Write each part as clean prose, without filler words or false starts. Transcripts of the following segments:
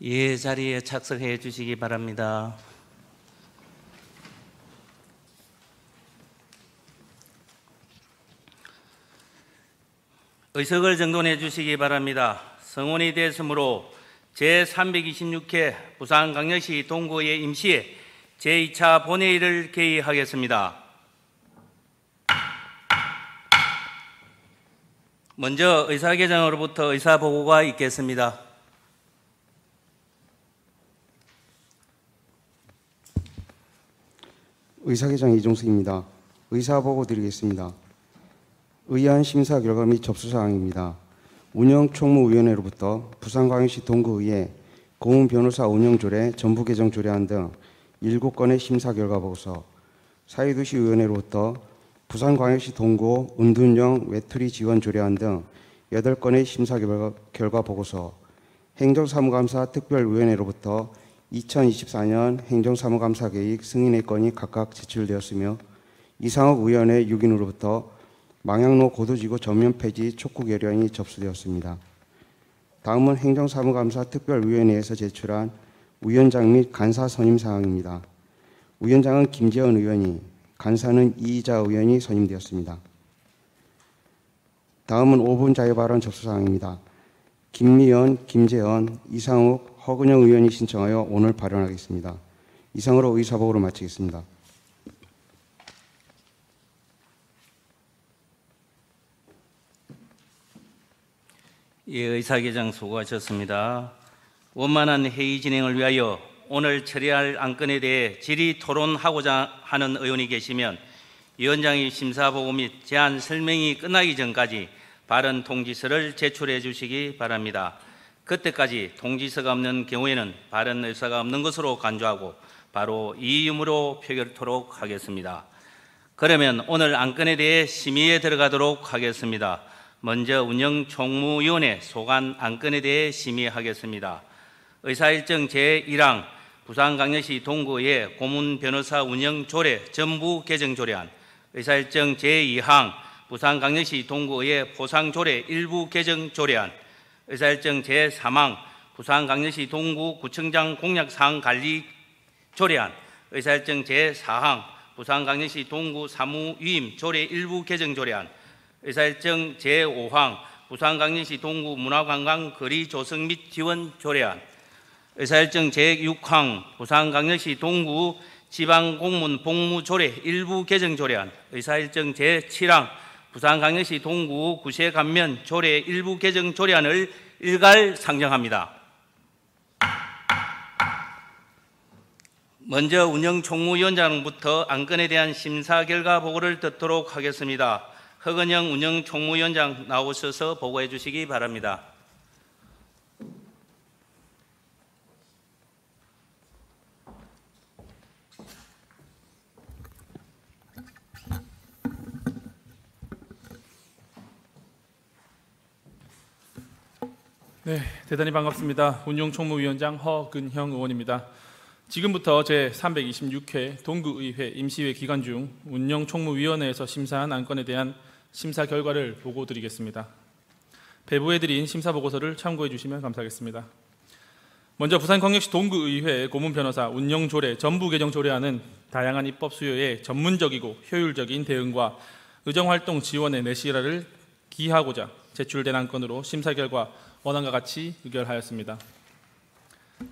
예, 자리에 착석해 주시기 바랍니다. 의석을 정돈해 주시기 바랍니다. 성원이 되었으므로 제326회 부산광역시 동구의 임시회 제2차 본회의를 개의하겠습니다. 먼저 의사개정으로부터 의사보고가 있겠습니다. 의사개정 이종숙입니다. 의사보고 드리겠습니다. 의안 심사 결과 및 접수사항입니다. 운영총무위원회로부터 부산광역시 동구의회 고문변호사 운영조례 전부개정 조례안 등 7건의 심사 결과 보고서, 사회도시위원회로부터 부산광역시 동구 은둔형 외톨이 지원 조례안 등 8건의 심사 결과 보고서, 행정사무감사 특별위원회로부터 2024년 행정사무감사 계획 승인의 건이 각각 제출되었으며, 이상욱 의원의 6인으로부터 망향로 고도지구 전면 폐지 촉구 결의안이 접수되었습니다. 다음은 행정사무감사 특별위원회에서 제출한 위원장 및 간사 선임 사항입니다. 위원장은 김재원 의원이, 간사는 이희자 의원이 선임되었습니다. 다음은 5분 자유발언 접수사항입니다. 김미연, 김재원, 이상욱, 허근영 의원이 신청하여 오늘 발언하겠습니다. 이상으로 의사보고를 마치겠습니다. 예, 의사개정 수고하셨습니다. 원만한 회의 진행을 위하여 오늘 처리할 안건에 대해 질의 토론하고자 하는 의원이 계시면 위원장이 심사보고 및 제안 설명이 끝나기 전까지 발언 통지서를 제출해 주시기 바랍니다. 그때까지 통지서가 없는 경우에는 발언 의사가 없는 것으로 간주하고 바로 이의음으로 표결토록 하겠습니다. 그러면 오늘 안건에 대해 심의에 들어가도록 하겠습니다. 먼저 운영총무위원회 소관 안건에 대해 심의하겠습니다. 의사일정 제1항 부산광역시 동구의 고문변호사 운영조례 전부 개정조례안, 의사일정 제2항 부산광역시 동구의 포상조례 일부 개정조례안, 의사일정 제3항 부산광역시 동구 구청장 공약사항 관리 조례안, 의사일정 제4항 부산광역시 동구 사무위임 조례 일부 개정조례안, 의사일정 제5항 부산광역시 동구 문화관광 거리 조성 및 지원 조례안, 의사일정 제6항 부산광역시 동구 지방공무원 복무조례 일부 개정조례안, 의사일정 제7항 부산광역시 동구 구세감면 조례 일부 개정조례안을 일괄 상정합니다. 먼저 운영총무위원장부터 안건에 대한 심사 결과 보고를 듣도록 하겠습니다. 허근영 운영총무위원장 나오셔서 보고해 주시기 바랍니다. 네, 대단히 반갑습니다. 운영총무위원장 허근형 의원입니다. 지금부터 제326회 동구의회 임시회 기간 중 운영총무위원회에서 심사한 안건에 대한 심사 결과를 보고드리겠습니다. 배부해드린 심사보고서를 참고해 주시면 감사하겠습니다. 먼저 부산광역시 동구의회 고문변호사 운영조례 전부 개정조례안은 다양한 입법 수요에 전문적이고 효율적인 대응과 의정활동 지원의 내실화를 기하고자 제출된 안건으로 심사 결과 원안과 같이 의결하였습니다.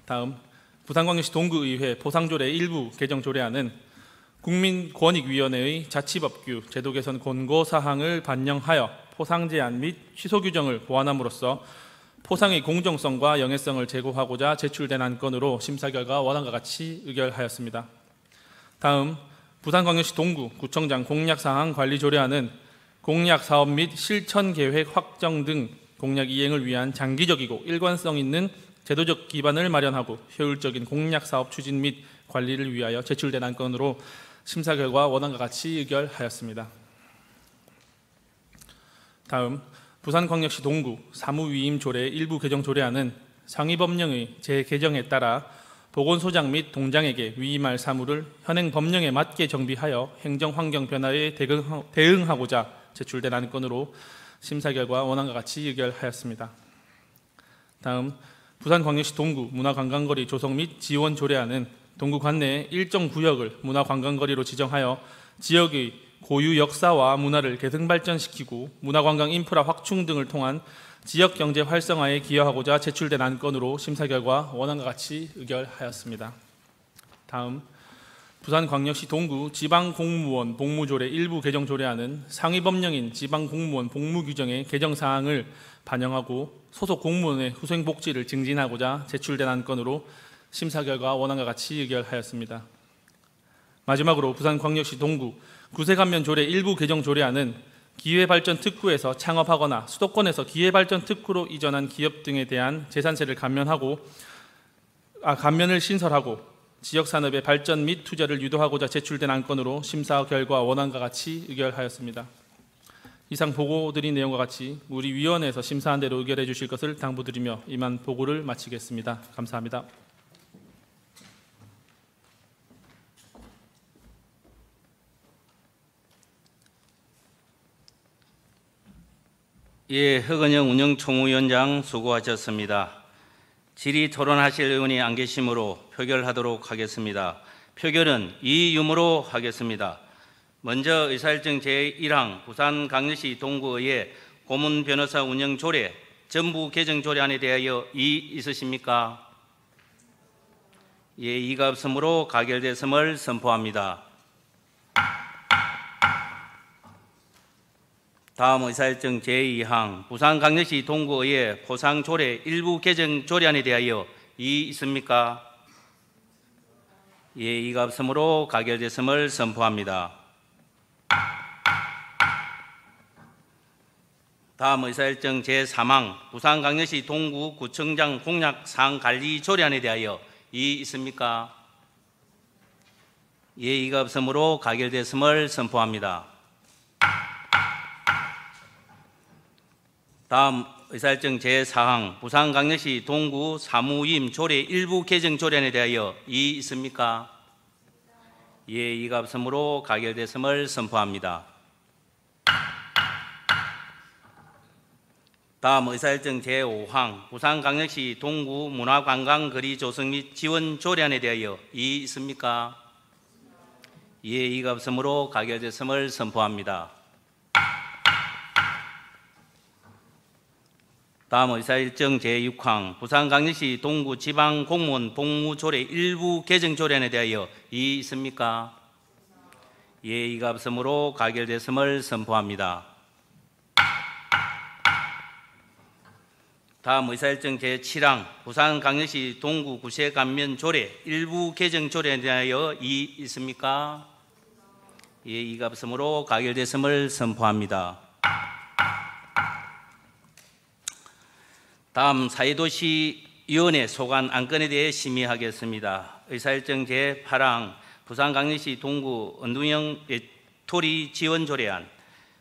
다음 부산광역시 동구의회 포상조례 일부 개정조례안은 국민권익위원회의 자치법규 제도 개선 권고사항을 반영하여 포상 제한 및 취소 규정을 보완함으로써 포상의 공정성과 영해성을 제고하고자 제출된 안건으로 심사 결과 원안과 같이 의결하였습니다. 다음 부산광역시 동구 구청장 공약사항 관리조례안은 공약사업 및 실천계획 확정 등 공약 이행을 위한 장기적이고 일관성 있는 제도적 기반을 마련하고 효율적인 공약사업 추진 및 관리를 위하여 제출된 안건으로 심사 결과 원안과 같이 의결하였습니다. 다음 부산광역시 동구 사무위임 조례 일부 개정 조례안은 상위법령의 재개정에 따라 보건소장 및 동장에게 위임할 사무를 현행 법령에 맞게 정비하여 행정환경 변화에 대응하고자 제출된 안건으로 심사 결과 원안과 같이 의결하였습니다. 다음 부산광역시 동구 문화관광거리 조성 및 지원 조례안은 동구 관내의 일정 구역을 문화관광거리로 지정하여 지역의 고유 역사와 문화를 계승 발전시키고 문화관광 인프라 확충 등을 통한 지역 경제 활성화에 기여하고자 제출된 안건으로 심사 결과 원안과 같이 의결하였습니다. 다음 부산광역시 동구 지방공무원 복무조례 일부 개정 조례안은 상위법령인 지방공무원 복무규정의 개정 사항을 반영하고 소속 공무원의 후생복지를 증진하고자 제출된 안건으로 심사 결과 원안과 같이 의결하였습니다. 마지막으로 부산광역시 동구 구세감면 조례 일부 개정 조례안은 기회발전 특구에서 창업하거나 수도권에서 기회발전 특구로 이전한 기업 등에 대한 재산세를 감면을 신설하고 지역산업의 발전 및 투자를 유도하고자 제출된 안건으로 심사 결과 원안과 같이 의결하였습니다. 이상 보고드린 내용과 같이 우리 위원회에서 심사한 대로 의결해 주실 것을 당부드리며 이만 보고를 마치겠습니다. 감사합니다. 예, 허근영 운영총무위원장 수고하셨습니다. 질의 토론하실 의원이 안 계시므로 표결하도록 하겠습니다. 표결은 이 유무로 하겠습니다. 먼저 의사일정 제1항 부산광역시 동구의회 고문변호사 운영조례 전부 개정 조례안에 대하여 이의 있으십니까? 예, 이가 없으므로 가결됐음을 선포합니다. 다음 의사일정 제2항 부산광역시 동구의회 포상조례 일부 개정 조례안에 대하여 이의 있습니까? 예, 이가 없으므로 가결됐음을 선포합니다. 다음 의사일정 제3항 부산광역시 동구 구청장 공약 사항 관리 조례안에 대하여 이의 있습니까? 예, 이가 없으므로 가결됐음을 선포합니다. 다음 의사일정 제4항 부산광역시 동구 사무임 조례 일부 개정 조례안에 대하여 이의 있습니까? 예, 이가 없으므로 가결됐음을 선포합니다. 다음 의사일정 제5항 부산광역시 동구 문화관광거리 조성 및 지원 조례안에 대하여 이의 있습니까? 예, 이가 없으므로 가결됐음을 선포합니다. 다음 의사일정 제6항 부산광역시 동구 지방공무원 복무조례 일부 개정 조례안에 대하여 이의 있습니까? 예, 이가 없으므로 가결됐음을 선포합니다. 다음 의사일정 제7항 부산광역시 동구 구세감면 조례 일부 개정 조례안에 대하여 이의 있습니까? 예, 이가 없으므로 가결됐음을 선포합니다. 다음 사회도시위원회 소관 안건에 대해 심의하겠습니다. 의사일정 제8항 부산광역시 동구 은둔형 외톨이 지원 조례안,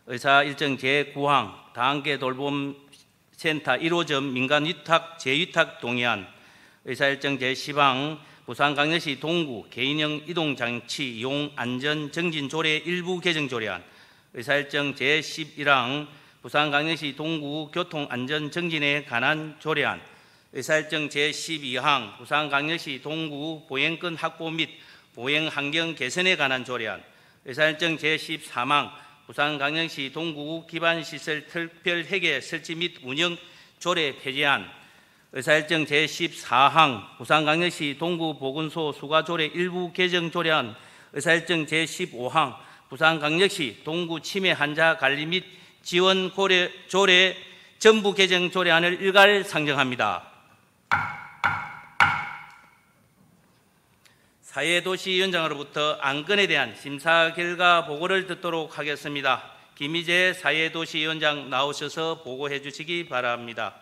의사일정 제9항 다한계 돌봄센터 1호점 민간 위탁 재위탁 동의안, 의사일정 제10항 부산광역시 동구 개인형 이동장치 이용 안전 정진 조례 일부 개정 조례안, 의사일정 제11항 부산광역시 동구 교통안전정진에 관한 조례안, 의사일정 제12항 부산광역시 동구 보행권 확보 및 보행환경 개선에 관한 조례안, 의사일정 제13항 부산광역시 동구 기반시설 특별회계 설치 및 운영 조례 폐지안, 의사일정 제14항 부산광역시 동구 보건소 수가조례 일부 개정 조례안, 의사일정 제15항 부산광역시 동구 치매 환자 관리 및 지원 고려 조례 전부 개정 조례안을 일괄 상정합니다. 사회도시위원장으로부터 안건에 대한 심사 결과 보고를 듣도록 하겠습니다. 김희재 사회도시위원장 나오셔서 보고해 주시기 바랍니다.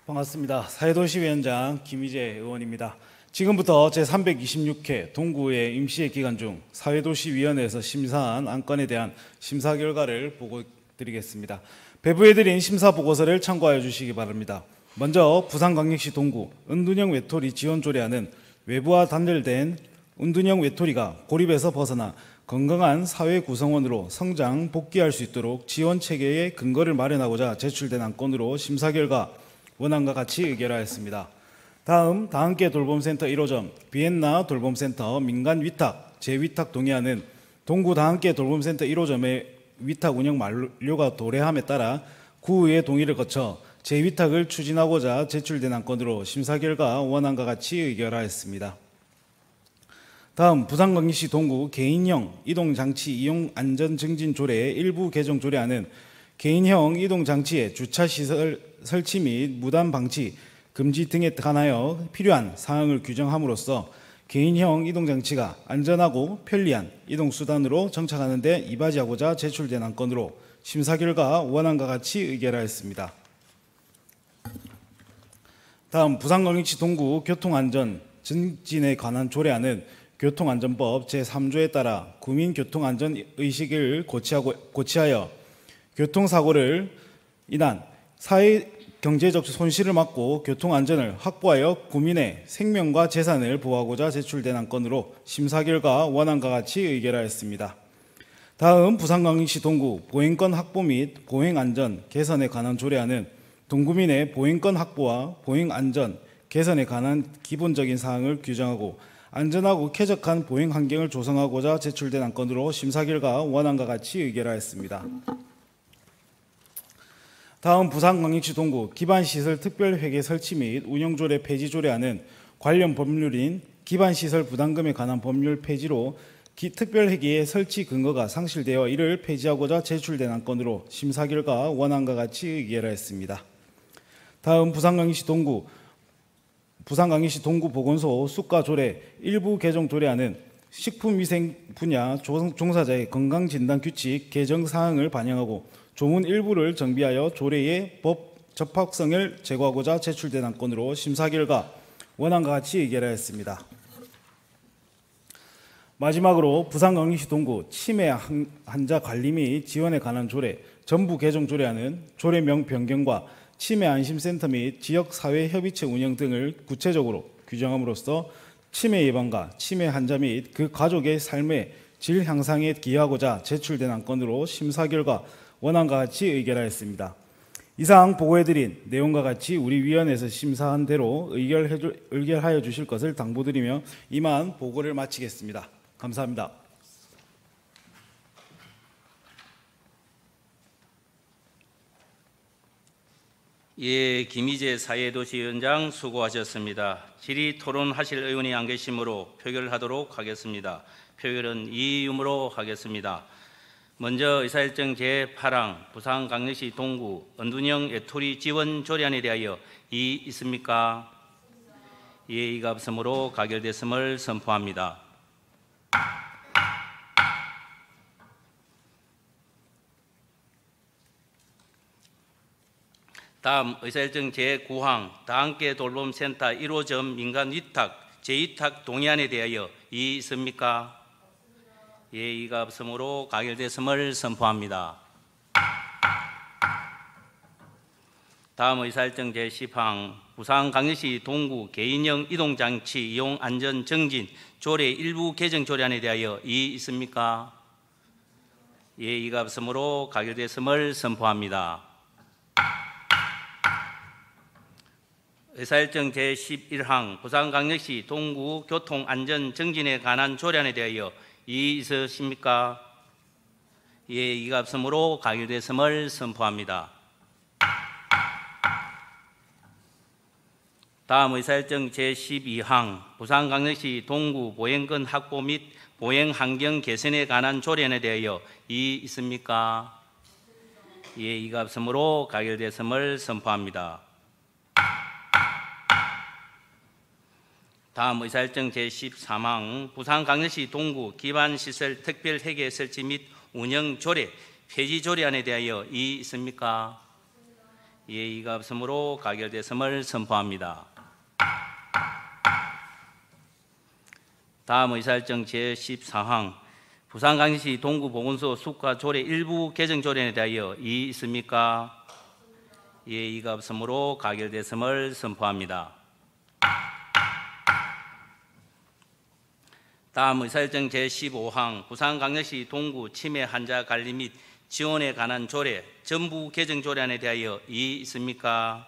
반갑습니다. 사회도시위원장 김희재 의원입니다. 지금부터 제326회 동구의 임시회 기간 중 사회도시위원회에서 심사한 안건에 대한 심사 결과를 보고드리겠습니다. 배부해드린 심사 보고서를 참고하여 주시기 바랍니다. 먼저 부산광역시 동구 은둔형 외톨이 지원 조례안은 외부와 단절된 은둔형 외톨이가 고립에서 벗어나 건강한 사회 구성원으로 성장, 복귀할 수 있도록 지원 체계의 근거를 마련하고자 제출된 안건으로 심사 결과 원안과 같이 의결하였습니다. 다음 다함께 돌봄센터 1호점 비엔나 돌봄센터 민간 위탁, 재위탁 동의안은 동구 다함께 돌봄센터 1호점의 위탁 운영 만료가 도래함에 따라 구의회 동의를 거쳐 재위탁을 추진하고자 제출된 안건으로 심사 결과 원안과 같이 의결하였습니다. 다음 부산광역시 동구 개인형 이동장치 이용 안전증진 조례의 일부 개정 조례안은 개인형 이동장치의 주차시설 설치 및 무단 방치, 금지 등에 관하여 필요한 사항을 규정함으로써 개인형 이동장치가 안전하고 편리한 이동수단으로 정착하는 데 이바지하고자 제출된 안건으로 심사 결과 원안과 같이 의결하였습니다. 다음 부산광역시 동구 교통안전 증진에 관한 조례안은 교통안전법 제3조에 따라 국민교통안전의식을 고취하여 교통사고를 인한 사회 경제적 손실을 막고 교통안전을 확보하여 국민의 생명과 재산을 보호하고자 제출된 안건으로 심사 결과 원안과 같이 의결하였습니다. 다음 부산광역시 동구 보행권 확보 및 보행안전 개선에 관한 조례안은 동구민의 보행권 확보와 보행안전 개선에 관한 기본적인 사항을 규정하고 안전하고 쾌적한 보행 환경을 조성하고자 제출된 안건으로 심사 결과 원안과 같이 의결하였습니다. 다음 부산광역시 동구 기반시설 특별회계 설치 및 운영조례 폐지 조례안은 관련 법률인 기반시설 부담금에 관한 법률 폐지로 특별회계의 설치 근거가 상실되어 이를 폐지하고자 제출된 안건으로 심사 결과 원안과 같이 의결하였습니다. 다음 부산광역시 동구 보건소 수가조례 일부 개정 조례안은 식품위생 분야 종사자의 건강진단규칙 개정 사항을 반영하고 조문 일부를 정비하여 조례의 법 적합성을 제고하고자 제출된 안건으로 심사 결과 원안과 같이 의결하였습니다. 마지막으로 부산광역시 동구 치매 환자 관리 및 지원에 관한 조례 전부 개정 조례안은 조례명 변경과 치매 안심센터 및 지역사회협의체 운영 등을 구체적으로 규정함으로써 치매 예방과 치매 환자 및 그 가족의 삶의 질 향상에 기여하고자 제출된 안건으로 심사 결과 원안과 같이 의결하였습니다. 이상 보고해드린 내용과 같이 우리 위원회에서 심사한 대로 의결하여 주실 것을 당부드리며 이만 보고를 마치겠습니다. 감사합니다. 예, 김희재 사회도시위원장 수고하셨습니다. 질의 토론하실 의원이 안 계시므로 표결하도록 하겠습니다. 표결은 이의음으로 하겠습니다. 먼저 의사일정 제8항 부산광역시 동구 은둔형 외톨이 지원 조례안에 대하여 이의 있습니까? 예의가 없으므로 가결됐음을 선포합니다. 다음 의사일정 제9항 다함께 돌봄센터 1호점 민간 위탁, 재위탁 동의안에 대하여 이의 있습니까? 예의가 없으므로 가결됐음을 선포합니다. 다음 의사일정 제10항 부산광역시 동구 개인형 이동장치 이용 안전 정진 조례 일부 개정 조례안에 대하여 이의 있습니까? 예의가 없으므로 가결됐음을 선포합니다. 의사일정 제11항 부산광역시 동구 교통안전 정진에 관한 조례안에 대하여 이의 있으십니까? 예의가 없으므로 가결됐음을 선포합니다. 다음 의사일정 제12항 부산광역시 동구 보행권 확보 및 보행환경 개선에 관한 조례안에 대하여 이의 있습니까? 예의가 없으므로 가결됐음을 선포합니다. 다음 의사일정 제13항 부산광역시 동구 기반시설 특별회계 설치 및 운영 조례 폐지 조례안에 대하여 이의 있습니까? 예의가 없으므로 가결됐음을 선포합니다. 다음 의사일정 제14항 부산광역시 동구 보건소 수가 조례 일부 개정 조례안에 대하여 이의 있습니까? 예의가 없으므로 가결됐음을 선포합니다. 다음 의사일정 제15항 부산광역시 동구 치매 환자 관리 및 지원에 관한 조례 전부 개정 조례안에 대하여 이의 있습니까?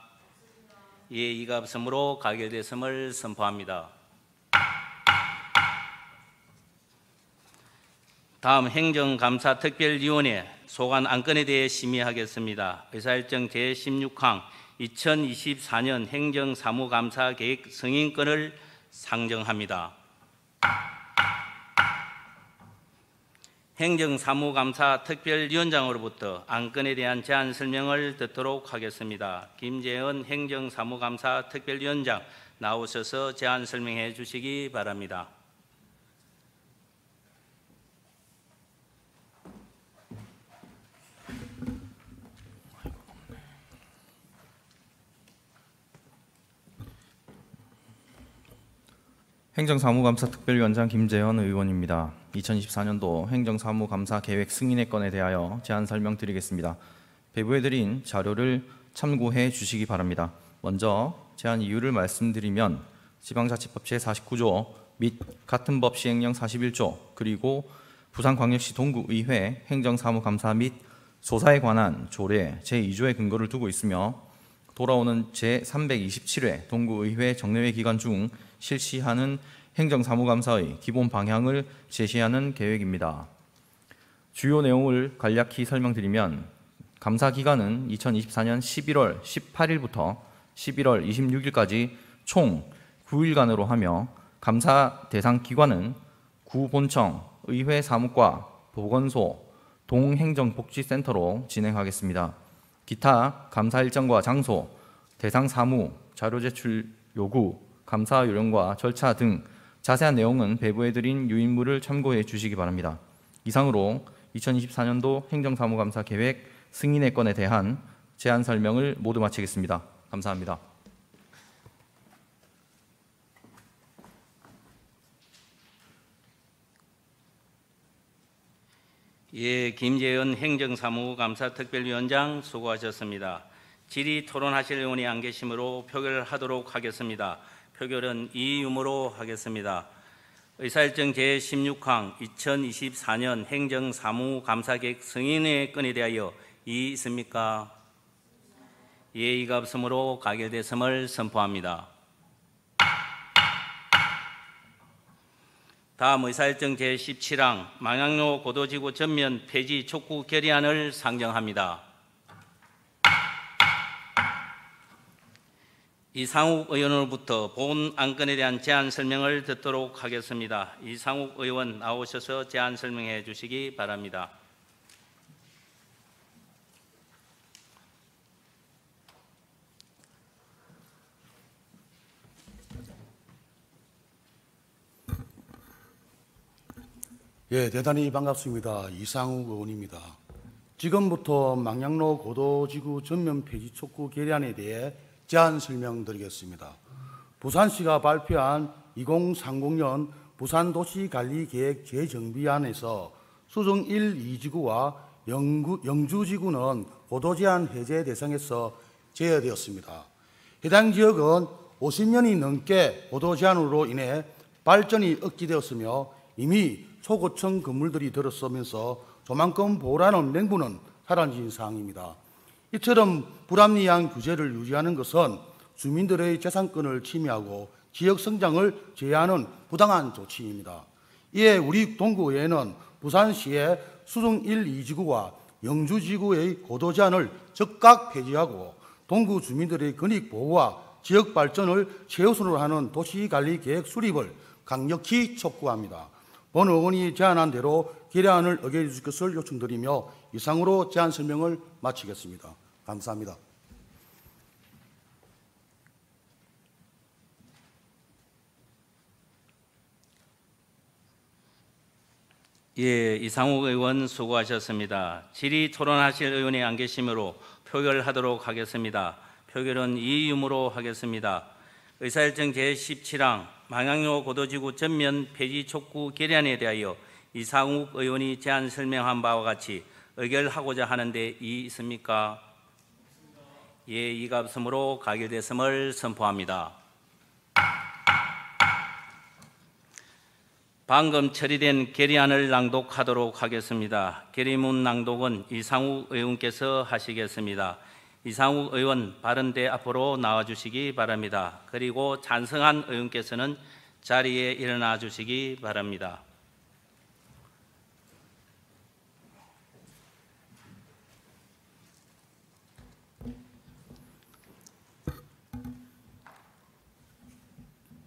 예, 이가 없으므로 가결됐음을 선포합니다. 다음 행정감사특별위원회 소관 안건에 대해 심의하겠습니다. 의사일정 제16항 2024년 행정사무감사계획 승인권을 상정합니다. 행정사무감사 특별위원장으로부터 안건에 대한 제안 설명을 듣도록 하겠습니다. 김재현 행정사무감사 특별위원장 나오셔서 제안 설명해 주시기 바랍니다. 행정사무감사 특별위원장 김재현 의원입니다. 2024년도 행정사무감사 계획 승인의 건에 대하여 제안 설명드리겠습니다. 배부해드린 자료를 참고해 주시기 바랍니다. 먼저 제안 이유를 말씀드리면 지방자치법 제49조 및 같은 법 시행령 41조 그리고 부산광역시 동구의회 행정사무감사 및 조사에 관한 조례 제2조의 근거를 두고 있으며 돌아오는 제327회 동구의회 정례회 기간 중 실시하는 행정사무감사의 기본 방향을 제시하는 계획입니다. 주요 내용을 간략히 설명드리면 감사 기간은 2024년 11월 18일부터 11월 26일까지 총 9일간으로 하며 감사 대상 기관은 구본청, 의회 사무과, 보건소, 동행정복지센터로 진행하겠습니다. 기타 감사 일정과 장소, 대상 사무, 자료 제출 요구, 감사 요령과 절차 등 자세한 내용은 배부해드린 유인물을 참고해 주시기 바랍니다. 이상으로 2024년도 행정사무감사 계획 승인의 건에 대한 제안 설명을 모두 마치겠습니다. 감사합니다. 예, 김재현 행정사무감사 특별위원장 수고하셨습니다. 질의 토론하실 의원이 안 계시므로 표결하도록 하겠습니다. 표결은 이의음으로 하겠습니다. 의사일정 제16항 2024년 행정사무감사계획 승인의 건에 대하여 이의 있습니까? 예의가 없으므로 가결됐음을 선포합니다. 다음 의사일정 제17항 망향로 고도지구 전면 폐지 촉구 결의안을 상정합니다. 이상욱 의원으로부터 본 안건에 대한 제안 설명을 듣도록 하겠습니다. 이상욱 의원 나오셔서 제안 설명해 주시기 바랍니다. 예, 대단히 반갑습니다. 이상욱 의원입니다. 지금부터 망향로 고도지구 전면 폐지 촉구 결의안에 대해 제안 설명드리겠습니다. 부산시가 발표한 2030년 부산도시관리계획 재정비안에서 수정 1, 2지구와 영주지구는 고도제한 해제 대상에서 제외되었습니다. 해당 지역은 50년이 넘게 고도제한으로 인해 발전이 억지되었으며 이미 초고층 건물들이 들어서면서 조만큼 보호라는 명분은 사라진 상황입니다. 이처럼 불합리한 규제를 유지하는 것은 주민들의 재산권을 침해하고 지역 성장을 제한하는 부당한 조치입니다. 이에 우리 동구의회는 부산시의 수중 1, 2지구와 영주지구의 고도 제한을 즉각 폐지하고 동구 주민들의 권익 보호와 지역 발전을 최우선으로 하는 도시관리계획 수립을 강력히 촉구합니다. 본 의원이 제안한 대로 결의안을 의결해 주실 것을 요청드리며 이상으로 제안 설명을 마치겠습니다. 감사합니다. 예, 이상욱 의원 수고하셨습니다. 질의 토론하실 의원이 안 계시므로 표결하도록 하겠습니다. 표결은 이의음으로 하겠습니다. 의사일정 제17항 망향로 고도지구 전면 폐지 촉구 결의안에 대하여 이상욱 의원이 제안 설명한 바와 같이 의결하고자 하는데 이의 있습니까? 예, 이가 없으므로 가결됐음을 선포합니다. 방금 처리된 결의안을 낭독하도록 하겠습니다. 결의문 낭독은 이상욱 의원께서 하시겠습니다. 이상욱 의원 발언대 앞으로 나와주시기 바랍니다. 그리고 찬성한 의원께서는 자리에 일어나 주시기 바랍니다.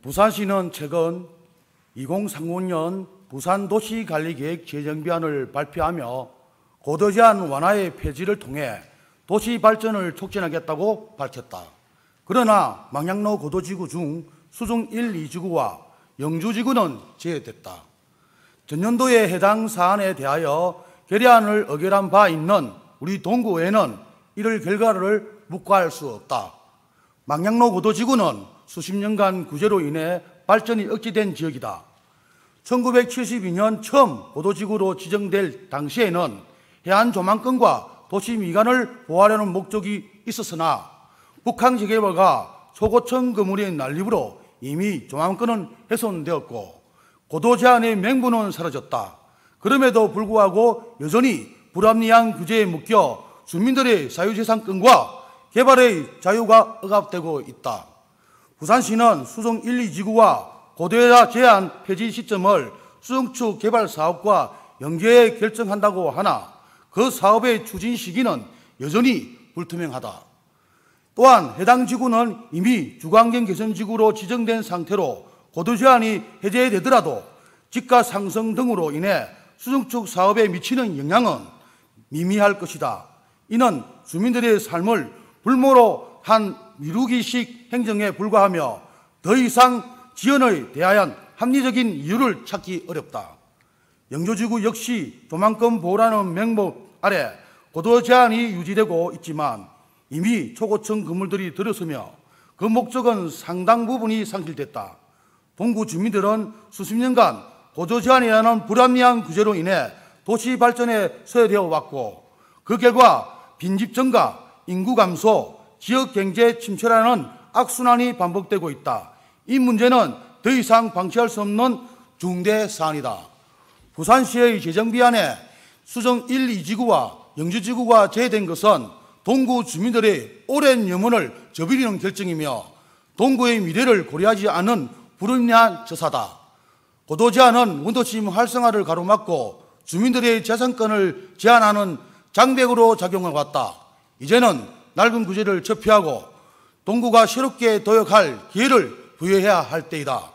부산시는 최근 2035년 부산도시관리계획 재정비안을 발표하며 고도제한 완화의 폐지를 통해 도시 발전을 촉진하겠다고 밝혔다. 그러나 망향로 고도지구 중 수중 1, 2지구와 영주지구는 제외됐다. 전년도에 해당 사안에 대하여 결의안을 의결한 바 있는 우리 동구에는 이를 결과를 묵과할 수 없다. 망향로 고도지구는 수십 년간 구제로 인해 발전이 억제된 지역이다. 1972년 처음 고도지구로 지정될 당시에는 해안 조망권과 도시 미관을 보호하려는 목적이 있었으나 북한 재개발과 초고층 건물의 난립으로 이미 조망권은 훼손되었고 고도 제한의 맹분은 사라졌다. 그럼에도 불구하고 여전히 불합리한 규제에 묶여 주민들의 사유재산권과 개발의 자유가 억압되고 있다. 부산시는 수중 1, 2지구와 고도화 제한 폐지 시점을 수중축 개발 사업과 연계해 결정한다고 하나 그 사업의 추진 시기는 여전히 불투명하다. 또한 해당 지구는 이미 주거환경 개선지구로 지정된 상태로 고도 제한이 해제되더라도 집가 상승 등으로 인해 수중축 사업에 미치는 영향은 미미할 것이다. 이는 주민들의 삶을 불모로 한 미루기식 행정에 불과하며 더 이상 지연에 대한 합리적인 이유를 찾기 어렵다. 영주지구 역시 조망권 보호라는 명목 아래 고도 제한이 유지되고 있지만 이미 초고층 건물들이 들어서며 그 목적은 상당 부분이 상실됐다. 동구 주민들은 수십 년간 고도 제한이라는 불합리한 규제로 인해 도시 발전에 소외되어 왔고 그 결과 빈집 증가, 인구 감소, 지역 경제 침체라는 악순환이 반복되고 있다. 이 문제는 더 이상 방치할 수 없는 중대 사안이다. 부산시의 재정비안에 수정 1, 2지구와 영주지구가 제외된 것은 동구 주민들의 오랜 염원을 저버리는 결정이며 동구의 미래를 고려하지 않은 불합리한 처사다. 고도 제한은 원도심 활성화를 가로막고 주민들의 재산권을 제한하는 장벽으로 작용해 왔다. 이제는 낡은 구제를 철폐하고 동구가 새롭게 도약할 기회를 부여해야 할 때이다.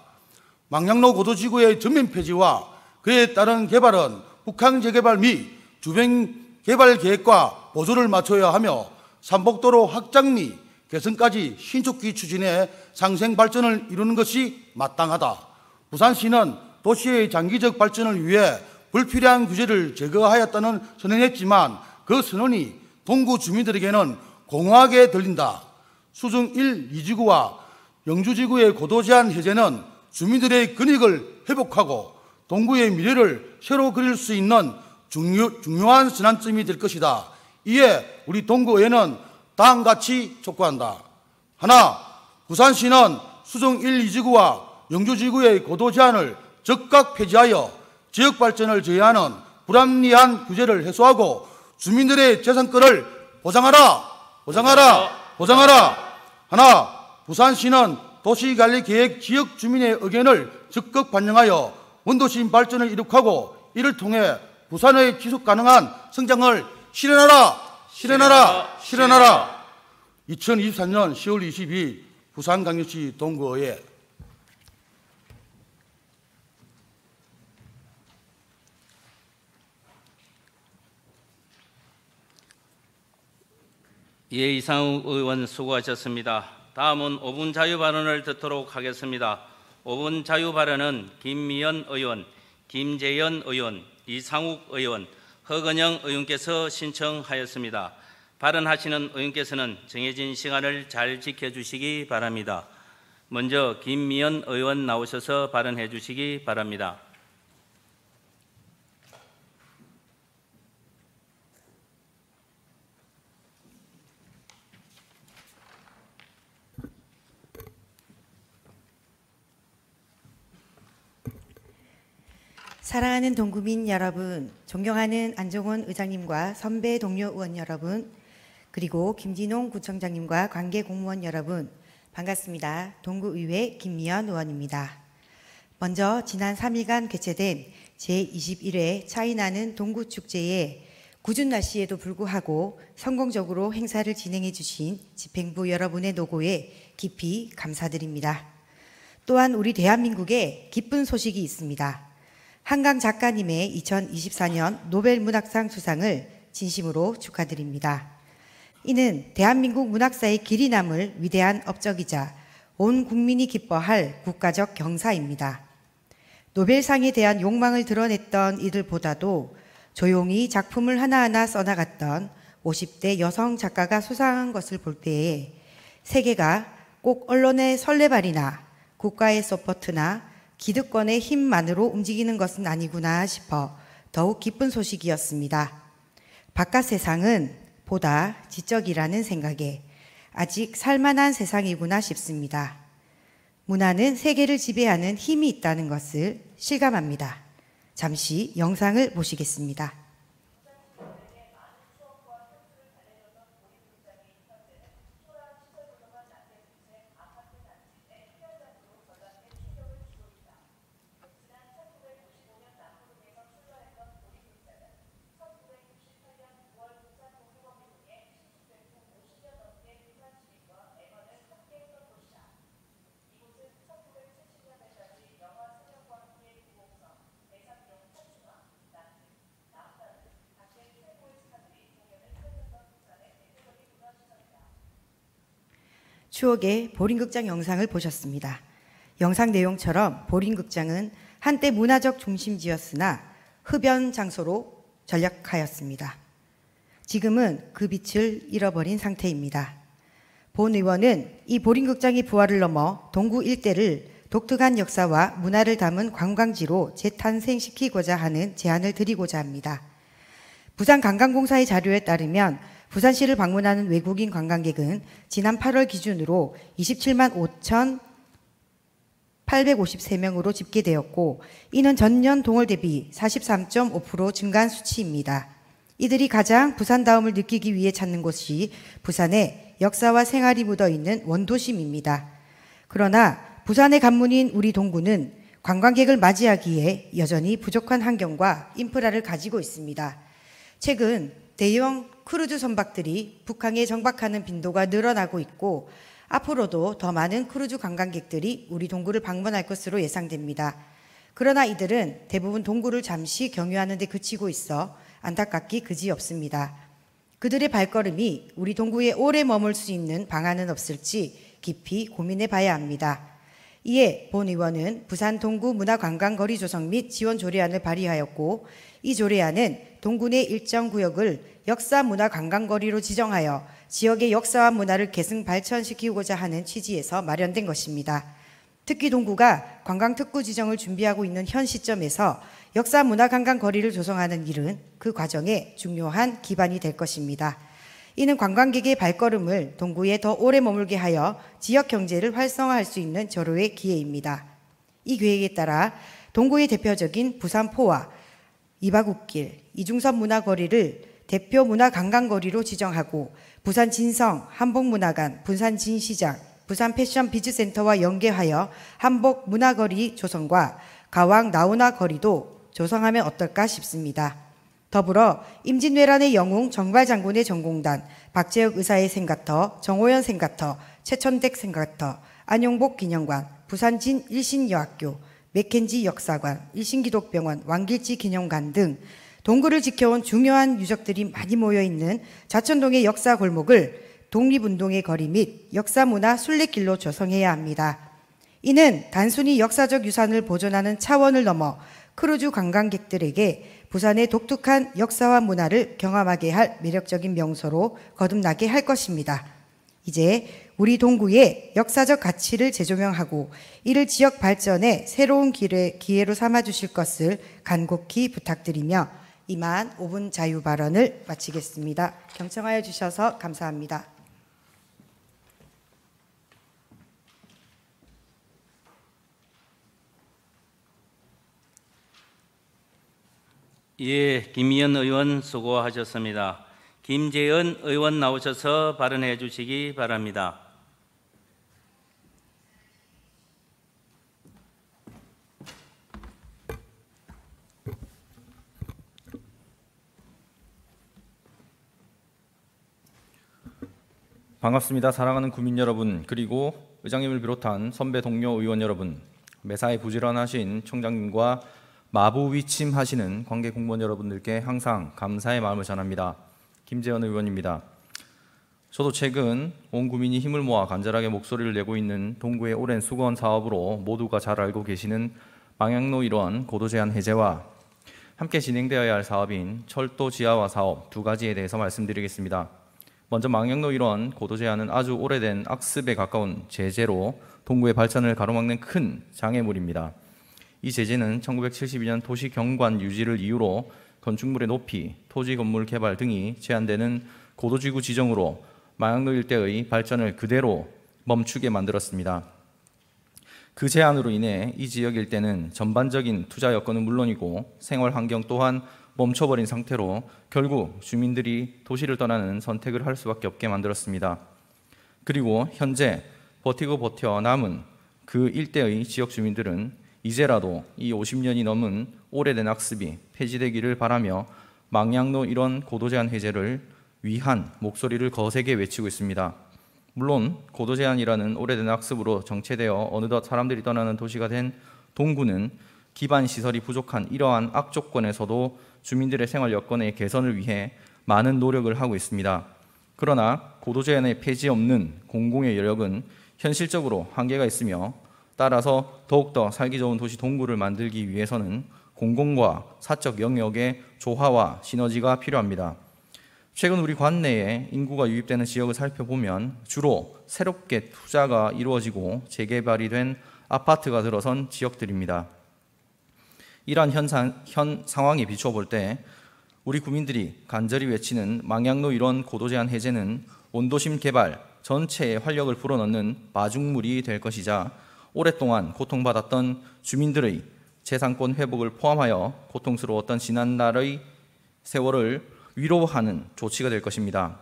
망향로 고도지구의 전면 폐지와 그에 따른 개발은 북한 재개발 및 주변 개발 계획과 보조를 맞춰야 하며 삼복도로 확장 및 개선까지 신속히 추진해 상생 발전을 이루는 것이 마땅하다. 부산시는 도시의 장기적 발전을 위해 불필요한 규제를 제거하였다는 선언했지만 그 선언이 동구 주민들에게는 공허하게 들린다. 수중 1, 2지구와 영주지구의 고도 제한 해제는 주민들의 근익을 회복하고 동구의 미래를 새로 그릴 수 있는 중요한 전환점이 될 것이다. 이에 우리 동구에는 다음같이 촉구한다. 하나, 부산시는 수중 1, 2지구와 영주지구의 고도 제한을 즉각 폐지하여 지역 발전을 저해하는 불합리한 규제를 해소하고 주민들의 재산권을 보장하라. 하나, 부산시는 도시관리계획 지역 주민의 의견을 적극 반영하여 원도심 발전을 이룩하고 이를 통해 부산의 지속가능한 성장을 실현하라. 2024년 10월 22일 부산광역시 동구의회. 예, 이상욱 의원 수고하셨습니다. 다음은 5분 자유 발언을 듣도록 하겠습니다. 5분 자유 발언은 김미연 의원, 김재현 의원, 이상욱 의원, 허근영 의원께서 신청하였습니다. 발언하시는 의원께서는 정해진 시간을 잘 지켜주시기 바랍니다. 먼저 김미연 의원 나오셔서 발언해 주시기 바랍니다. 사랑하는 동구민 여러분, 존경하는 안종원 의장님과 선배 동료 의원 여러분, 그리고 김진홍 구청장님과 관계 공무원 여러분, 반갑습니다. 동구의회 김미연 의원입니다. 먼저 지난 3일간 개최된 제21회 차이나는 동구축제에 궂은 날씨에도 불구하고 성공적으로 행사를 진행해 주신 집행부 여러분의 노고에 깊이 감사드립니다. 또한 우리 대한민국에 기쁜 소식이 있습니다. 한강 작가님의 2024년 노벨 문학상 수상을 진심으로 축하드립니다. 이는 대한민국 문학사의 길이 남을 위대한 업적이자 온 국민이 기뻐할 국가적 경사입니다. 노벨상에 대한 욕망을 드러냈던 이들보다도 조용히 작품을 하나하나 써나갔던 50대 여성 작가가 수상한 것을 볼 때에 세계가 꼭 언론의 설레발이나 국가의 서포트나 기득권의 힘만으로 움직이는 것은 아니구나 싶어 더욱 기쁜 소식이었습니다. 바깥 세상은 보다 지적이라는 생각에 아직 살만한 세상이구나 싶습니다. 문화는 세계를 지배하는 힘이 있다는 것을 실감합니다. 잠시 영상을 보시겠습니다. 추억의 보림극장 영상을 보셨습니다. 영상 내용처럼 보림극장은 한때 문화적 중심지였으나 흡연 장소로 전락하였습니다. 지금은 그 빛을 잃어버린 상태입니다. 본 의원은 이 보림극장의 부활을 넘어 동구 일대를 독특한 역사와 문화를 담은 관광지로 재탄생시키고자 하는 제안을 드리고자 합니다. 부산관광공사의 자료에 따르면 부산시를 방문하는 외국인 관광객은 지난 8월 기준으로 27만 5,853명으로 집계되었고 이는 전년 동월 대비 43.5% 증가한 수치입니다. 이들이 가장 부산다움을 느끼기 위해 찾는 곳이 부산의 역사와 생활이 묻어있는 원도심입니다. 그러나 부산의 관문인 우리 동구는 관광객을 맞이하기에 여전히 부족한 환경과 인프라를 가지고 있습니다. 최근 대형 크루즈 선박들이 북항에 정박하는 빈도가 늘어나고 있고 앞으로도 더 많은 크루즈 관광객들이 우리 동구를 방문할 것으로 예상됩니다. 그러나 이들은 대부분 동구를 잠시 경유하는 데 그치고 있어 안타깝기 그지없습니다. 그들의 발걸음이 우리 동구에 오래 머물 수 있는 방안은 없을지 깊이 고민해 봐야 합니다. 이에 본 의원은 부산 동구 문화관광거리 조성 및 지원 조례안을 발의하였고 이 조례안은 동구 내 일정 구역을 역사문화관광거리로 지정하여 지역의 역사와 문화를 계승 발전시키고자 하는 취지에서 마련된 것입니다. 특히 동구가 관광특구 지정을 준비하고 있는 현 시점에서 역사문화관광거리를 조성하는 일은 그 과정에 중요한 기반이 될 것입니다. 이는 관광객의 발걸음을 동구에 더 오래 머물게 하여 지역 경제를 활성화할 수 있는 절호의 기회입니다. 이 계획에 따라 동구의 대표적인 부산포와 이바굿길, 이중선 문화거리를 대표 문화관광거리로 지정하고 부산 진성, 한복문화관, 부산 진시장, 부산 패션 비즈센터와 연계하여 한복 문화거리 조성과 가왕 나우나 거리도 조성하면 어떨까 싶습니다. 더불어 임진왜란의 영웅 정발장군의 전공단, 박재혁 의사의 생가터, 정호연 생가터, 최천댁 생가터, 안용복 기념관, 부산진 일신여학교, 맥켄지 역사관, 일신기독병원, 왕길지 기념관 등 동구를 지켜온 중요한 유적들이 많이 모여있는 좌천동의 역사 골목을 독립운동의 거리 및 역사문화 순례길로 조성해야 합니다. 이는 단순히 역사적 유산을 보존하는 차원을 넘어 크루즈 관광객들에게 부산의 독특한 역사와 문화를 경험하게 할 매력적인 명소로 거듭나게 할 것입니다. 이제 우리 동구의 역사적 가치를 재조명하고 이를 지역 발전의 새로운 기회로 삼아주실 것을 간곡히 부탁드리며 이만 5분 자유 발언을 마치겠습니다. 경청하여 주셔서 감사합니다. 예, 김미연 의원 수고하셨습니다. 김재현 의원 나오셔서 발언해 주시기 바랍니다. 반갑습니다. 사랑하는 국민 여러분, 그리고 의장님을 비롯한 선배 동료 의원 여러분, 매사에 부지런하신 총장님과 마부위침하시는 관계 공무원 여러분들께 항상 감사의 마음을 전합니다. 김재현 의원입니다. 저도 최근 온 국민이 힘을 모아 간절하게 목소리를 내고 있는 동구의 오랜 수거원 사업으로 모두가 잘 알고 계시는 망향로 일원 고도 제한 해제와 함께 진행되어야 할 사업인 철도 지하화 사업 두 가지에 대해서 말씀드리겠습니다. 먼저 망향로 일원 고도 제한은 아주 오래된 악습에 가까운 제재로 동구의 발전을 가로막는 큰 장애물입니다. 이 제재는 1972년 도시경관 유지를 이유로 건축물의 높이, 토지 건물 개발 등이 제한되는 고도지구 지정으로 망향로 일대의 발전을 그대로 멈추게 만들었습니다. 그 제한으로 인해 이 지역 일대는 전반적인 투자 여건은 물론이고 생활 환경 또한 멈춰버린 상태로 결국 주민들이 도시를 떠나는 선택을 할 수밖에 없게 만들었습니다. 그리고 현재 버티고 버텨 남은 그 일대의 지역 주민들은 이제라도 이 50년이 넘은 오래된 악습이 폐지되기를 바라며 망향로 일원 고도 제한 해제를 위한 목소리를 거세게 외치고 있습니다. 물론 고도 제한이라는 오래된 악습으로 정체되어 어느덧 사람들이 떠나는 도시가 된 동구는 기반 시설이 부족한 이러한 악조건에서도 주민들의 생활 여건의 개선을 위해 많은 노력을 하고 있습니다. 그러나 고도 제한의 폐지 없는 공공의 여력은 현실적으로 한계가 있으며 따라서 더욱더 살기 좋은 도시 동구를 만들기 위해서는 공공과 사적 영역의 조화와 시너지가 필요합니다. 최근 우리 관내에 인구가 유입되는 지역을 살펴보면 주로 새롭게 투자가 이루어지고 재개발이 된 아파트가 들어선 지역들입니다. 이러한 현 상황에 비추어 볼 때 우리 국민들이 간절히 외치는 망향로 일원 고도 제한 해제는 원도심 개발 전체에 활력을 불어넣는 마중물이 될 것이자 오랫동안 고통받았던 주민들의 재산권 회복을 포함하여 고통스러웠던 지난날의 세월을 위로하는 조치가 될 것입니다.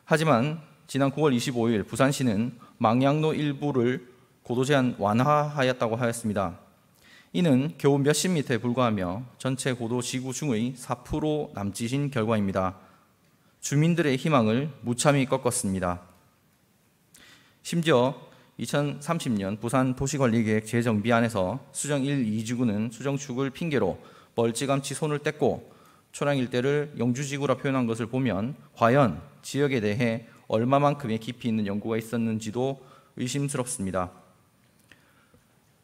하지만 지난 9월 25일 부산시는 망향로 일부를 고도 제한 완화하였다고 하였습니다. 이는 겨우 몇십 미터에 불과하며 전체 고도 지구 중의 4% 남짓인 결과입니다. 주민들의 희망을 무참히 꺾었습니다. 심지어 2030년 부산 도시관리계획 재정비안에서 수정 1, 2지구는 수정축을 핑계로 멀찌감치 손을 뗐고 초량 일대를 영주지구라 표현한 것을 보면 과연 지역에 대해 얼마만큼의 깊이 있는 연구가 있었는지도 의심스럽습니다.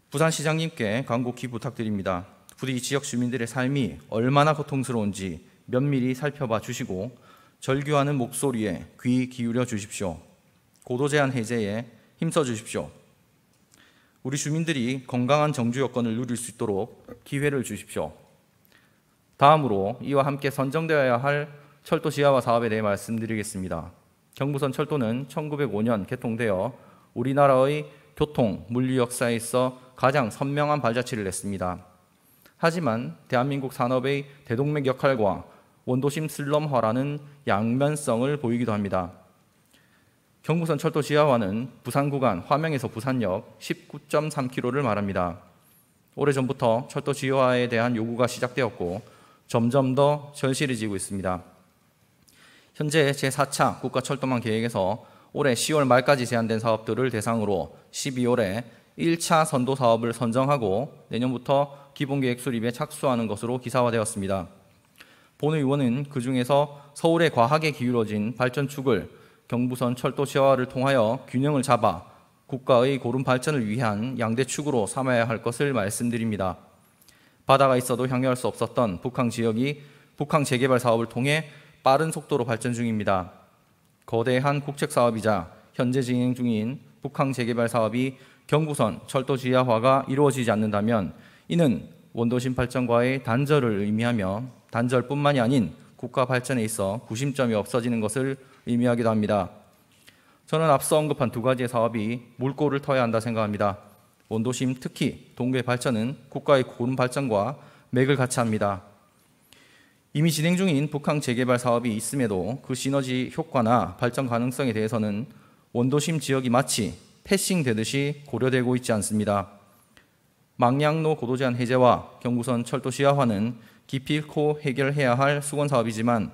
부산시장님께 간곡히 부탁드립니다. 부디 지역 주민들의 삶이 얼마나 고통스러운지 면밀히 살펴봐 주시고 절규하는 목소리에 귀 기울여 주십시오. 고도 제한 해제에 힘써 주십시오. 우리 주민들이 건강한 정주 여건을 누릴 수 있도록 기회를 주십시오. 다음으로 이와 함께 선정되어야 할 철도 지하화 사업에 대해 말씀드리겠습니다. 경부선 철도는 1905년 개통되어 우리나라의 교통, 물류 역사에 있어 가장 선명한 발자취를 냈습니다. 하지만 대한민국 산업의 대동맥 역할과 원도심 슬럼화라는 양면성을 보이기도 합니다. 경부선 철도 지하화는 부산 구간 화명에서 부산역 19.3km를 말합니다. 오래전부터 철도 지하화에 대한 요구가 시작되었고 점점 더 절실해지고 있습니다. 현재 제4차 국가철도망 계획에서 올해 10월 말까지 제한된 사업들을 대상으로 12월에 1차 선도 사업을 선정하고 내년부터 기본계획 수립에 착수하는 것으로 기사화되었습니다. 본 의원은 그중에서 서울에 과하게 기울어진 발전축을 경부선 철도 지하화를 통하여 균형을 잡아 국가의 고른 발전을 위한 양대축으로 삼아야 할 것을 말씀드립니다. 바다가 있어도 향유할 수 없었던 북항 지역이 북항 재개발 사업을 통해 빠른 속도로 발전 중입니다. 거대한 국책사업이자 현재 진행 중인 북항 재개발 사업이 경부선 철도 지하화가 이루어지지 않는다면 이는 원도심 발전과의 단절을 의미하며 단절뿐만이 아닌 국가 발전에 있어 구심점이 없어지는 것을 의미하기도 합니다. 저는 앞서 언급한 두 가지의 사업이 물꼬를 터야 한다 생각합니다. 원도심 특히 동구의 발전은 국가의 고른 발전과 맥을 같이 합니다. 이미 진행 중인 북항 재개발 사업이 있음에도 그 시너지 효과나 발전 가능성에 대해서는 원도심 지역이 마치 패싱되듯이 고려되고 있지 않습니다. 망량로 고도 제한 해제와 경부선 철도 시야화는 기필코 해결해야 할 수건 사업이지만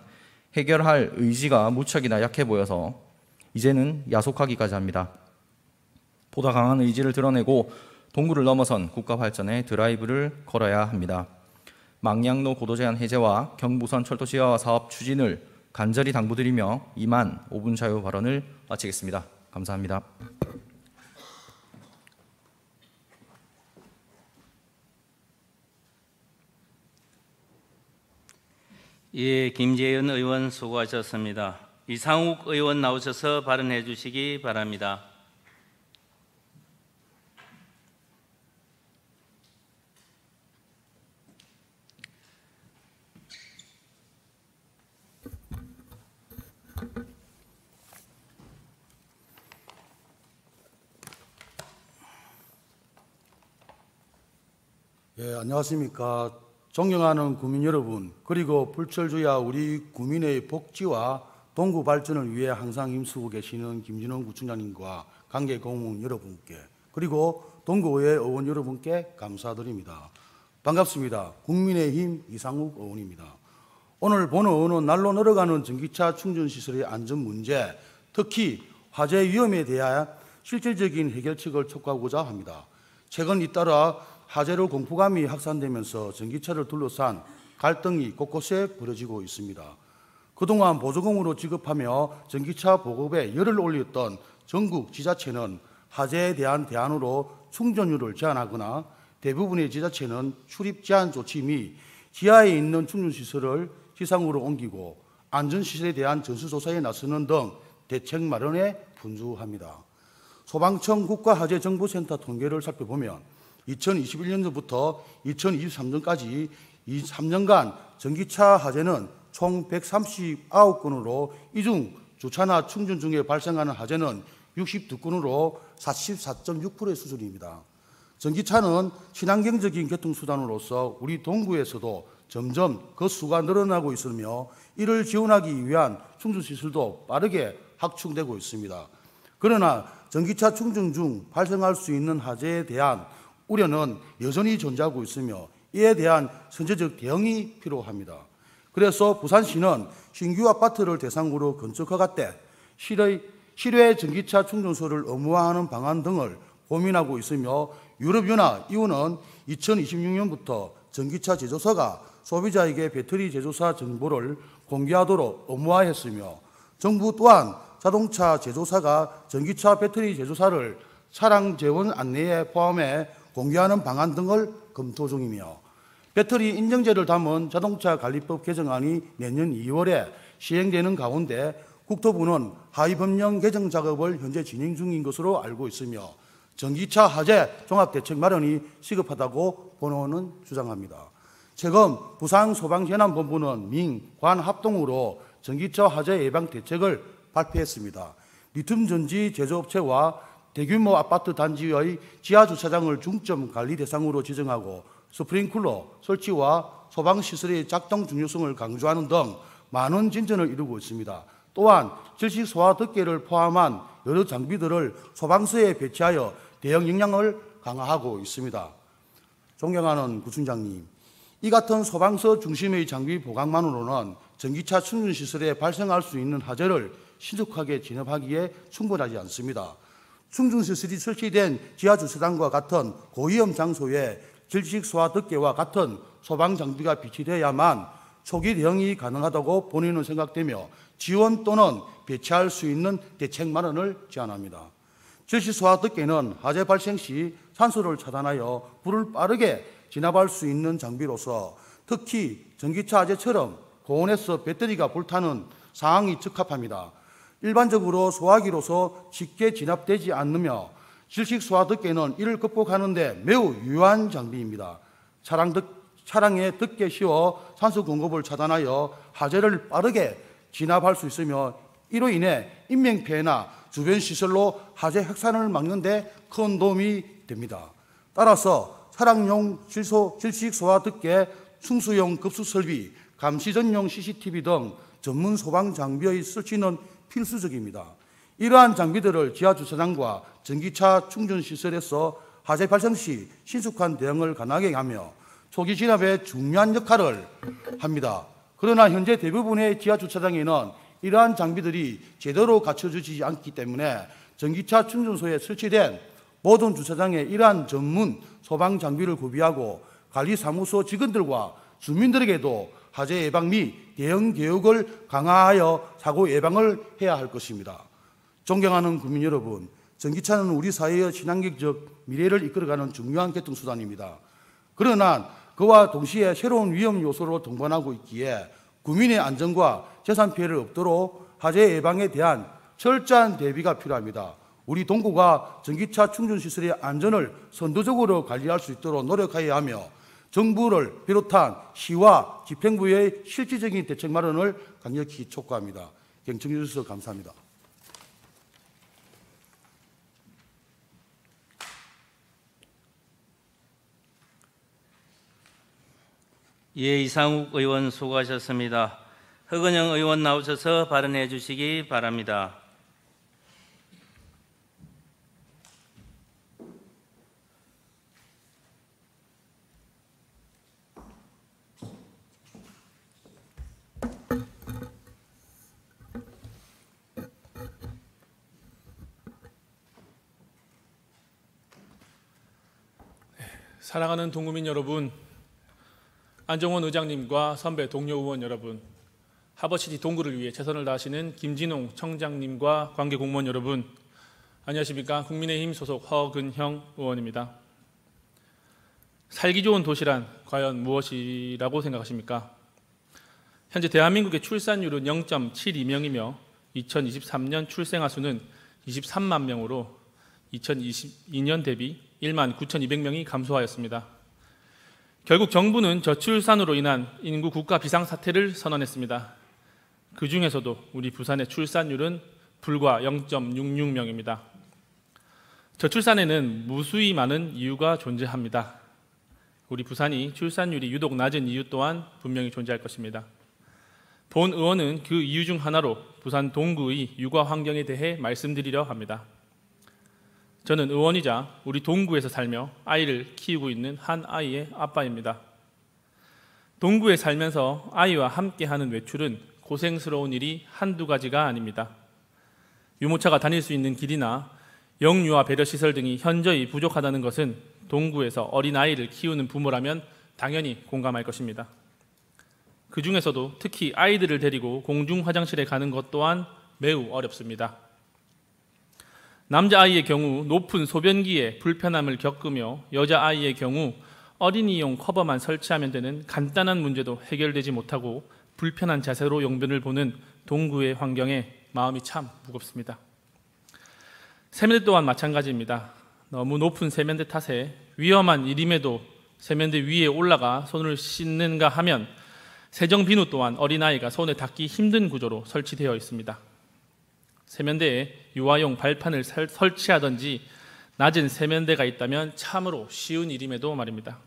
해결할 의지가 무척이나 약해 보여서 이제는 야속하기까지 합니다. 보다 강한 의지를 드러내고 동구를 넘어선 국가 발전의 드라이브를 걸어야 합니다. 망량로 고도 제한 해제와 경부선 철도 시야화 사업 추진을 간절히 당부드리며 이만 5분 자유 발언을 마치겠습니다. 감사합니다. 예, 김재현 의원 수고하셨습니다. 이상욱 의원 나오셔서 발언해 주시기 바랍니다. 예, 안녕하십니까. 존경하는 국민 여러분, 그리고 불철주야 우리 국민의 복지와 동구 발전을 위해 항상 힘쓰고 계시는 김진원 구청장님과 관계 공무원 여러분께, 그리고 동구의회 의원 여러분께 감사드립니다. 반갑습니다. 국민의힘 이상욱 의원입니다. 오늘 본 의원은 날로 늘어가는 전기차 충전시설의 안전 문제, 특히 화재 위험에 대한 실질적인 해결책을 촉구하고자 합니다. 최근 잇따라 화재로 공포감이 확산되면서 전기차를 둘러싼 갈등이 곳곳에 벌어지고 있습니다. 그동안 보조금으로 지급하며 전기차 보급에 열을 올렸던 전국 지자체는 화재에 대한 대안으로 충전율을 제한하거나 대부분의 지자체는 출입 제한 조치 및 지하에 있는 충전시설을 지상으로 옮기고 안전시설에 대한 전수조사에 나서는 등 대책 마련에 분주합니다. 소방청 국가화재정보센터 통계를 살펴보면 2021년도부터 2023년까지 3년간 전기차 화재는 총 139건으로 이 중 주차나 충전 중에 발생하는 화재는 62건으로 44.6%의 수준입니다. 전기차는 친환경적인 교통수단으로서 우리 동구에서도 점점 그 수가 늘어나고 있으며 이를 지원하기 위한 충전시설도 빠르게 확충되고 있습니다. 그러나 전기차 충전 중 발생할 수 있는 화재에 대한 우려는 여전히 존재하고 있으며 이에 대한 선제적 대응이 필요합니다. 그래서 부산시는 신규 아파트를 대상으로 건축 허가 때 실외 전기차 충전소를 의무화하는 방안 등을 고민하고 있으며 유럽연합 EU는 2026년부터 전기차 제조사가 소비자에게 배터리 제조사 정보를 공개하도록 의무화했으며 정부 또한 자동차 제조사가 전기차 배터리 제조사를 차량 재원 안내에 포함해 공개하는 방안 등을 검토 중이며 배터리 인증제를 담은 자동차 관리법 개정안이 내년 2월에 시행되는 가운데 국토부는 하위 법령 개정 작업을 현재 진행 중인 것으로 알고 있으며 전기차 화재 종합대책 마련이 시급하다고 본 의원은 주장합니다. 최근 부산소방재난본부는 민관 합동으로 전기차 화재 예방 대책을 발표했습니다. 리튬 전지 제조업체와 대규모 아파트 단지의 지하주차장을 중점 관리 대상으로 지정하고 스프링클러 설치와 소방시설의 작동 중요성을 강조하는 등 많은 진전을 이루고 있습니다. 또한 질식 소화 덮개를 포함한 여러 장비들을 소방서에 배치하여 대응 역량을 강화하고 있습니다. 존경하는 구청장님, 이 같은 소방서 중심의 장비 보강만으로는 전기차 충전시설에 발생할 수 있는 화재를 신속하게 진압하기에 충분하지 않습니다. 충전시설이 설치된 지하주차장과 같은 고위험 장소에 질식 소화 덮개와 같은 소방 장비가 비치되어야만 초기 대응이 가능하다고 본인은 생각되며 지원 또는 배치할 수 있는 대책 마련을 제안합니다. 질식 소화 덮개는 화재 발생 시 산소를 차단하여 불을 빠르게 진압할 수 있는 장비로서 특히 전기차 화재처럼 고온에서 배터리가 불타는 상황이 적합합니다. 일반적으로 소화기로서 쉽게 진압되지 않으며 질식 소화 덮개는 이를 극복하는 데 매우 유효한 장비입니다. 차량에 덮개 씌워 산소 공급을 차단하여 화재를 빠르게 진압할 수 있으며 이로 인해 인명피해나 주변 시설로 화재 확산을 막는 데 큰 도움이 됩니다. 따라서 차량용 질식 소화 덮개, 충수용 급수 설비, 감시 전용 CCTV 등 전문 소방 장비의 설치는 필수적입니다. 이러한 장비들을 지하 주차장과 전기차 충전 시설에서 화재 발생 시 신속한 대응을 가능하게 하며 초기 진압에 중요한 역할을 합니다. 그러나 현재 대부분의 지하 주차장에는 이러한 장비들이 제대로 갖춰지지 않기 때문에 전기차 충전소에 설치된 모든 주차장에 이러한 전문 소방 장비를 구비하고 관리사무소 직원들과 주민들에게도 화재 예방 및 대응 교육을 강화하여 사고 예방을 해야 할 것입니다. 존경하는 국민 여러분, 전기차는 우리 사회의 친환경적 미래를 이끌어가는 중요한 교통수단입니다. 그러나 그와 동시에 새로운 위험 요소로 동반하고 있기에 국민의 안전과 재산 피해를 없도록 화재 예방에 대한 철저한 대비가 필요합니다. 우리 동구가 전기차 충전시설의 안전을 선도적으로 관리할 수 있도록 노력해야 하며 정부를 비롯한 시와 집행부의 실질적인 대책 마련을 강력히 촉구합니다. 경청해 주셔서 감사합니다. 예, 이상욱 의원 수고하셨습니다. 허근영 의원 나오셔서 발언해 주시기 바랍니다. 사랑하는 동구민 여러분, 안정원 의장님과 선배 동료 의원 여러분, 하버시티 동구를 위해 최선을 다하시는 김진홍 청장님과 관계 공무원 여러분, 안녕하십니까? 국민의힘 소속 허근형 의원입니다. 살기 좋은 도시란 과연 무엇이라고 생각하십니까? 현재 대한민국의 출산율은 0.72명이며 2023년 출생아 수는 23만 명으로 2022년 대비 1만 9,200명이 감소하였습니다. 결국 정부는 저출산으로 인한 인구 국가 비상사태를 선언했습니다. 그 중에서도 우리 부산의 출산율은 불과 0.66명입니다. 저출산에는 무수히 많은 이유가 존재합니다. 우리 부산이 출산율이 유독 낮은 이유 또한 분명히 존재할 것입니다. 본 의원은 그 이유 중 하나로 부산 동구의 육아 환경에 대해 말씀드리려 합니다. 저는 의원이자 우리 동구에서 살며 아이를 키우고 있는 한 아이의 아빠입니다. 동구에 살면서 아이와 함께하는 외출은 고생스러운 일이 한두 가지가 아닙니다. 유모차가 다닐 수 있는 길이나 영유아 배려시설 등이 현저히 부족하다는 것은 동구에서 어린아이를 키우는 부모라면 당연히 공감할 것입니다. 그 중에서도 특히 아이들을 데리고 공중화장실에 가는 것 또한 매우 어렵습니다. 남자아이의 경우 높은 소변기에 불편함을 겪으며 여자아이의 경우 어린이용 커버만 설치하면 되는 간단한 문제도 해결되지 못하고 불편한 자세로 용변을 보는 동구의 환경에 마음이 참 무겁습니다. 세면대 또한 마찬가지입니다. 너무 높은 세면대 탓에 위험한 일임에도 세면대 위에 올라가 손을 씻는가 하면 세정비누 또한 어린아이가 손에 닿기 힘든 구조로 설치되어 있습니다. 세면대에 유아용 발판을 설치하든지 낮은 세면대가 있다면 참으로 쉬운 일임에도 말입니다.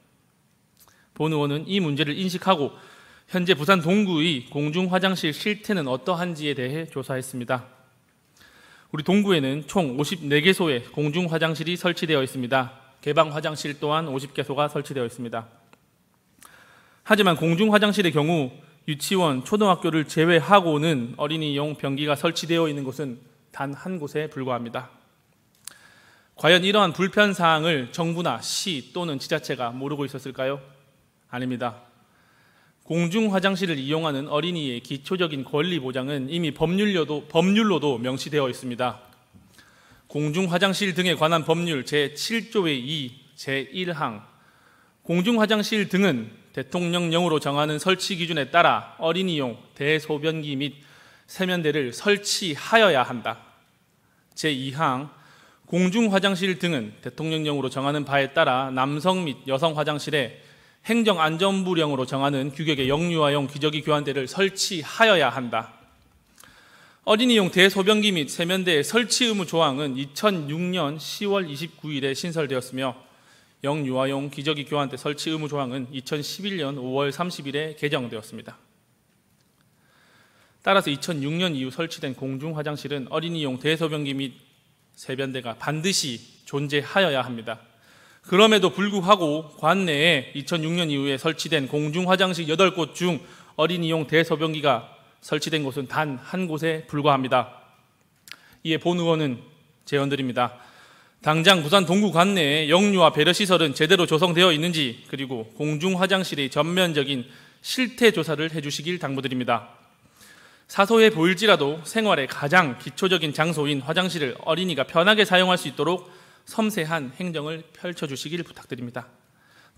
본 의원은 이 문제를 인식하고 현재 부산 동구의 공중화장실 실태는 어떠한지에 대해 조사했습니다. 우리 동구에는 총 54개소의 공중화장실이 설치되어 있습니다. 개방화장실 또한 50개소가 설치되어 있습니다. 하지만 공중화장실의 경우 유치원, 초등학교를 제외하고는 어린이용 변기가 설치되어 있는 곳은 단 한 곳에 불과합니다. 과연 이러한 불편사항을 정부나 시 또는 지자체가 모르고 있었을까요? 아닙니다. 공중화장실을 이용하는 어린이의 기초적인 권리 보장은 이미 법률로도 명시되어 있습니다. 공중화장실 등에 관한 법률 제7조의 2, 제1항 공중화장실 등은 대통령령으로 정하는 설치 기준에 따라 어린이용 대소변기 및 세면대를 설치하여야 한다. 제2항 공중화장실 등은 대통령령으로 정하는 바에 따라 남성 및 여성 화장실에 행정안전부령으로 정하는 규격의 영유아용 기저귀 교환대를 설치하여야 한다. 어린이용 대소변기 및 세면대의 설치 의무 조항은 2006년 10월 29일에 신설되었으며 영유아용 기저귀 교환대 설치 의무 조항은 2011년 5월 30일에 개정되었습니다. 따라서 2006년 이후 설치된 공중 화장실은 어린이용 대소변기 및 세변대가 반드시 존재하여야 합니다. 그럼에도 불구하고 관내에 2006년 이후에 설치된 공중 화장실 8곳 중 어린이용 대소변기가 설치된 곳은 단 한 곳에 불과합니다. 이에 본 의원은 제언드립니다. 당장 부산 동구 관내에 역류와 배려 시설은 제대로 조성되어 있는지, 그리고 공중 화장실의 전면적인 실태 조사를 해주시길 당부드립니다. 사소해 보일지라도 생활의 가장 기초적인 장소인 화장실을 어린이가 편하게 사용할 수 있도록 섬세한 행정을 펼쳐주시길 부탁드립니다.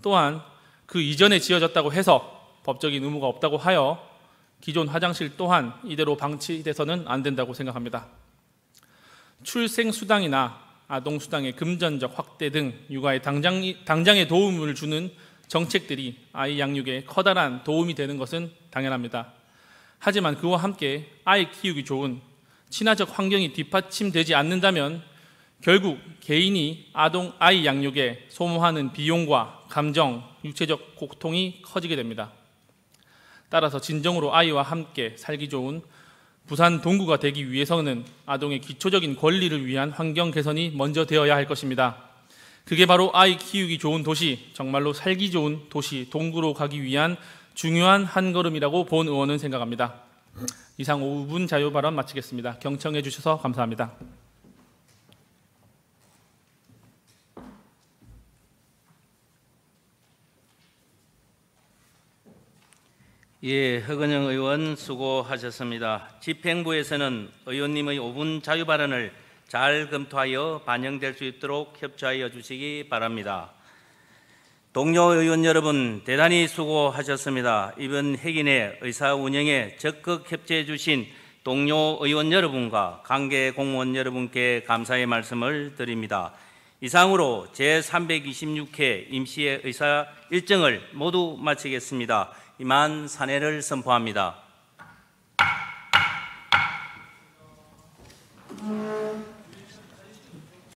또한 그 이전에 지어졌다고 해서 법적인 의무가 없다고 하여 기존 화장실 또한 이대로 방치돼서는 안 된다고 생각합니다. 출생수당이나 아동수당의 금전적 확대 등 육아에 당장의 도움을 주는 정책들이 아이 양육에 커다란 도움이 되는 것은 당연합니다. 하지만 그와 함께 아이 키우기 좋은 친화적 환경이 뒷받침되지 않는다면 결국 개인이 아이 양육에 소모하는 비용과 감정, 육체적 고통이 커지게 됩니다. 따라서 진정으로 아이와 함께 살기 좋은 부산 동구가 되기 위해서는 아동의 기초적인 권리를 위한 환경 개선이 먼저 되어야 할 것입니다. 그게 바로 아이 키우기 좋은 도시, 정말로 살기 좋은 도시 동구로 가기 위한 중요한 한 걸음이라고 본 의원은 생각합니다. 이상 5분 자유 발언 마치겠습니다. 경청해 주셔서 감사합니다. 예, 허근영 의원 수고하셨습니다. 집행부에서는 의원님의 5분 자유 발언을 잘 검토하여 반영될 수 있도록 협조하여 주시기 바랍니다. 동료 의원 여러분, 대단히 수고하셨습니다. 이번 회기내 의사 운영에 적극 협조해 주신 동료 의원 여러분과 관계 공무원 여러분께 감사의 말씀을 드립니다. 이상으로 제326회 임시의 의사 일정을 모두 마치겠습니다. 이만 사내를 선포합니다.